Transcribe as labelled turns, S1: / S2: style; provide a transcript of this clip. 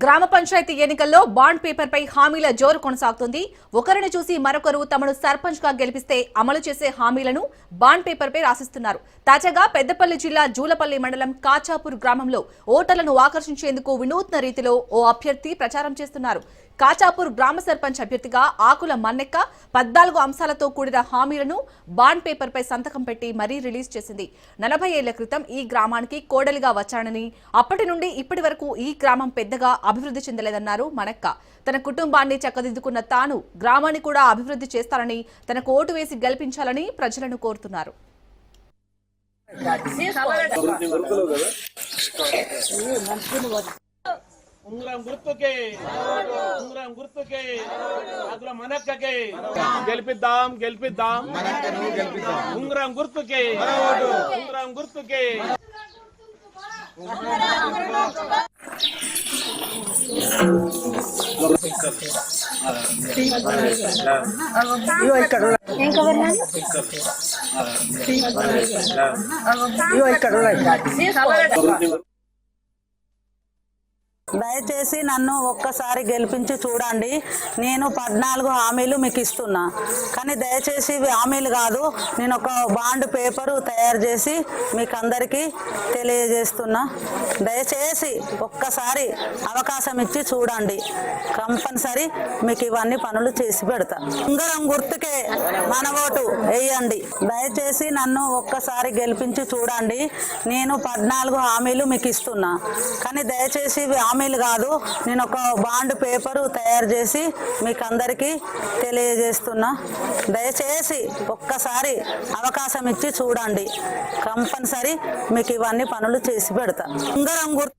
S1: గ్రామ పంచాయతీ ఎన్నికల్లో bond paper పై హామీల జోరు కొనసాగుతుంది. ఒకరిని చూసి మరొకరు తమను సర్పంచ్ గా గెలిపిస్తే అమలు చేసే హామీలను బాండ్ పేపర్ పై రాసిస్తున్నారు. తాజాగా పెద్దపల్లి జిల్లా జూలపల్లి మండలం కాచాపూర్ గ్రామంలో ఓటర్లను ఆకర్షించేందుకు వినూత్న రీతిలో ఓ అభ్యర్థి ప్రచారం చేస్తున్నారు. కాచాపూర్ గ్రామ సర్పంచ్ అభ్యర్థిగా ఆకుల మన్నెక్క 14 అంశాలతో కూడిన హామీలను బాండ్ పేపర్ పై సంతకం పెట్టి మరీ రిలీజ్ చేసింది. 40 ఏళ్ల క్రితం ఈ గ్రామానికి కోడలిగా వచ్చానని, అప్పటి నుండి ఇప్పటి వరకు ఈ గ్రామం పెద్దగా అభివృద్ధి చెందలేదన్నారు మణెక్క. తన కుటుంబాన్ని చక్కదిద్దుకున్న తాను గ్రామాన్ని కూడా అభివృద్ధి చేస్తారని, తనకు ఓటు వేసి గెలిపించాలని ప్రజలను కోరుతున్నారు.
S2: ఉంగరం గుర్తుకే అదుల మనక్కకే గెలిపిద్దాం ఉంగరం గుర్తుకే
S3: దయచేసి నన్ను ఒక్కసారి గెలిపించి చూడండి. నేను 14 హామీలు మీకు ఇస్తున్నా, కానీ దయచేసి హామీలు కాదు, నేను ఒక బాండ్ పేపరు తయారు చేసి మీకు అందరికీ తెలియజేస్తున్నా. దయచేసి ఒక్కసారి అవకాశం ఇచ్చి చూడండి, కంపల్సరీ మీకు ఇవన్నీ పనులు చేసి పెడతా. ఉంగరం గుర్తుకే మన ఓటు వేయండి. దయచేసి నన్ను ఒక్కసారి గెలిపించి చూడండి. నేను 14 హామీలు మీకు ఇస్తున్నా, కానీ దయచేసి హామీలు కాదు, నేను ఒక బాండ్ పేపరు తయారు చేసి మీకు అందరికీ తెలియజేస్తున్నా. దయచేసి ఒక్కసారి అవకాశం ఇచ్చి చూడండి, కంపల్సరీ మీకు ఇవన్నీ పనులు చేసి పెడతా. ఉంగరం గుర్తు